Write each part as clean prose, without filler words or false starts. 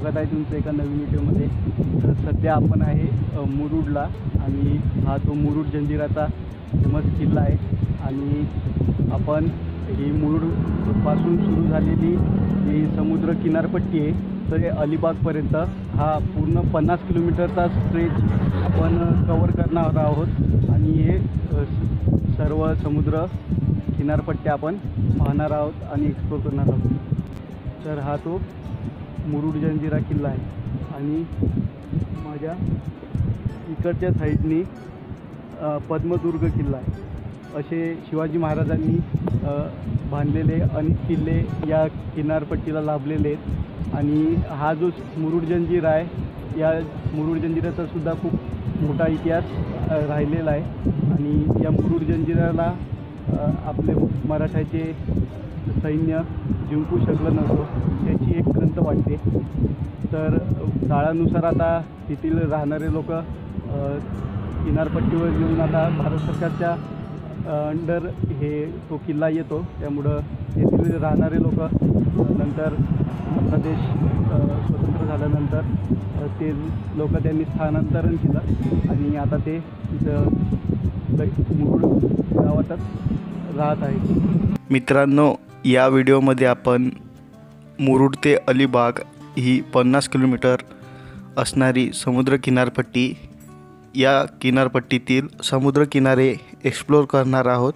स्वागत आहे तुमचं एका नवीन व्हिडिओमध्ये। तर सध्या आपण आहे मुरुडला आणि हा तो मुरुड जंजिराचा फेमस किल्ला आहे आणि आपण ही मुरुडपासून सुरू झालेली ही समुद्र किनारपट्टी आहे तर हे अलिबागपर्यंत हा पूर्ण 50 किलोमीटरचा स्ट्रेच आपण कवर करणार आहोत आणि हे सर्व समुद्र किनारपट्ट्या आपण पाहणार आहोत आणि एक्सप्लोर करणार आहोत। तर हा तो मुरुड जंजिरा किल्ला आहे आणि माझ्या इकडच्या साईडनी पद्मदुर्ग किल्ला आहे। असे शिवाजी महाराजांनी बांधलेले अनेक किल्ले या किनारपट्टीला लाभलेले आहेत आणि हा जो मुरुड जंजिरा आहे या मुरुड जंजिराचा सुद्धा खूप मोठा इतिहास राहिलेला आहे आणि या मुरुड जंजिराला आपले मराठ्याचे सैन्य जिंकू शकलं नव्हतं याची एक खंत वाटते। तर काळानुसार आता तेथील राहणारे लोक किनारपट्टीवर येऊन आता भारत सरकारच्या अंडर हे तो किल्ला येतो, त्यामुळं येथील राहणारे लोक नंतर आपला देश स्वतंत्र झाल्यानंतर ते लोक त्यांनी स्थानांतरण केलं आणि आता ते मुरुड गावातच राहत आहे। मित्रांनो, या व्हिडिओमध्ये आपण मुरुड ते अलिबाग ही 50 किलोमीटर असणारी समुद्र किनारपट्टी या किनारपट्टीतील समुद्र किनारे एक्सप्लोर करणार आहोत।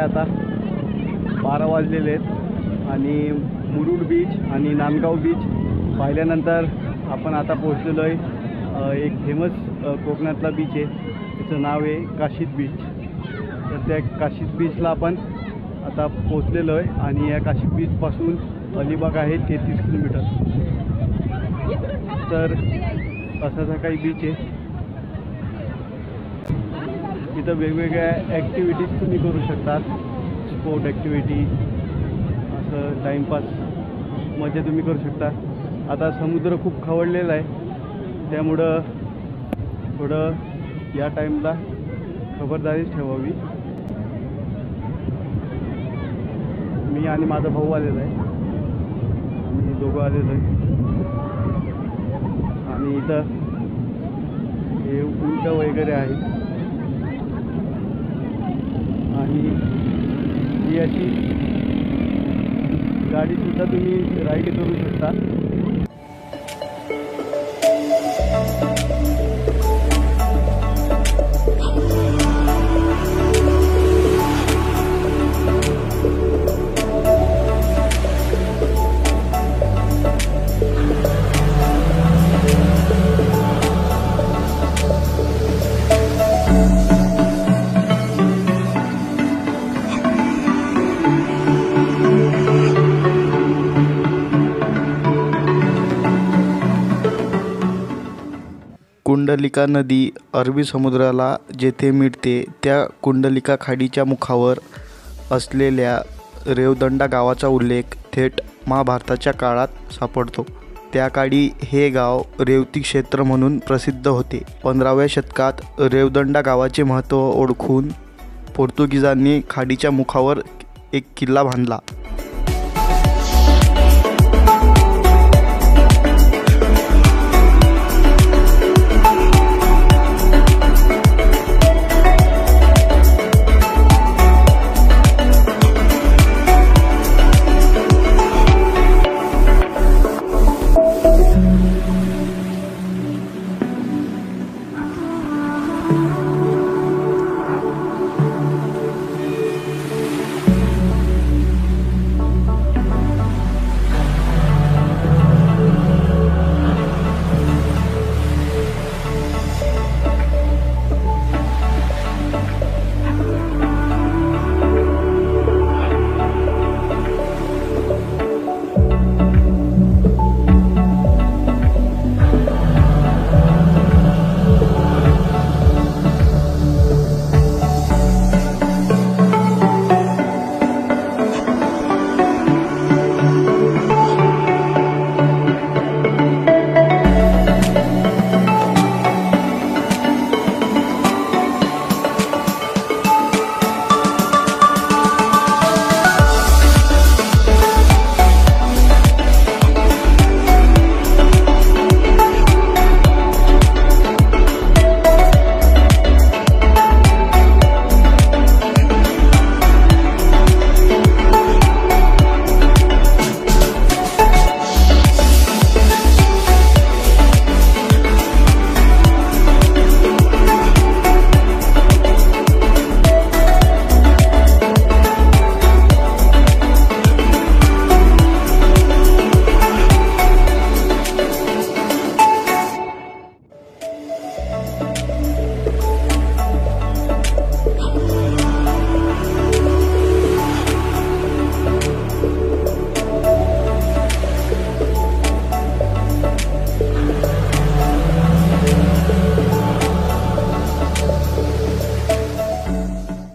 आता 12 वाजलेले आहेत आणि मुरुड बीच आणि नांदगाव बीच पाहिल्यानंतर आपण आता पोहोचलेलो आहे एक फेमस कोकणातला बीच आहे, त्याचं नाव आहे काशीद बीच. तर त्या काशीद बीचला आपण आता पोहोचलेलो आहे आणि या काशीद बीचपासून अलिबाग आहे 33 किलोमीटर. तर असाच काही बीच आहे. इथं वेगवेगळ्या ॲक्टिव्हिटीज तुम्ही करू शकतात, स्पोर्ट ॲक्टिव्हिटी, असं टाईमपास मजा तुम्ही करू शकता. आता समुद्र खूप खवळलेला आहे, त्यामुळं थोडं या टाईमला खबरदारीच ठेवावी. मी आणि माझा भाऊ आलेला आहे, आम्ही दोघं आलेलो आहे. आणि इथं हे उंट वगैरे आहे आणि ही अशी गाडीसुद्धा तुम्ही राईड करू शकता. कुंडलिका नदी अरबी समुद्राला जेथे मिळते त्या कुंडलिका खाडीच्या मुखावर असलेल्या रेवदंडा गावाचा उल्लेख थेट महाभारताच्या काळात सापडतो. त्या काळी हे गाव रेवती क्षेत्र म्हणून प्रसिद्ध होते. 15व्या शतकात रेवदंडा गावाचे महत्त्व ओळखून पोर्तुगीजांनी खाडीच्या मुखावर एक किल्ला बांधला.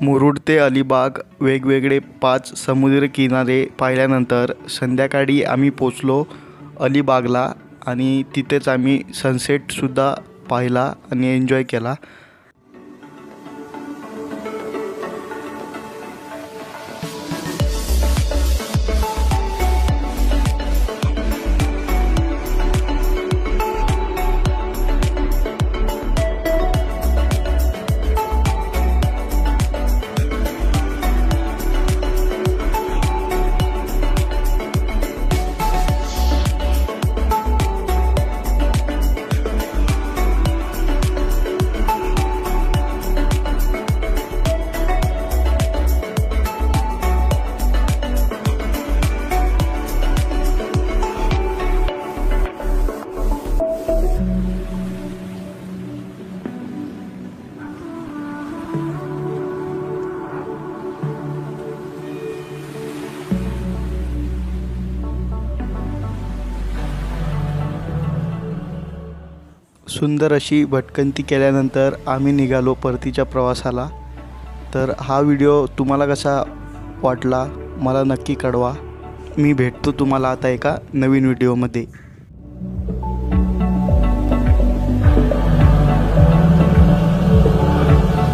मुरुड ते अलिबाग वेगवेगळे 5 समुद्रकिनारे पाहिल्यानंतर संध्याकाळी आम्ही पोचलो अलिबागला आणि तिथेच आम्ही सनसेटसुद्धा पाहिला आणि एन्जॉय केला. सुंदर अशी भटकंती केल्यानंतर आम्ही निघालो परतीच्या प्रवासाला. तर हा व्हिडिओ तुम्हाला कसा वाटला मला नक्की कळवा. मी भेटतो तुम्हाला आता एका नवीन व्हिडिओमध्ये.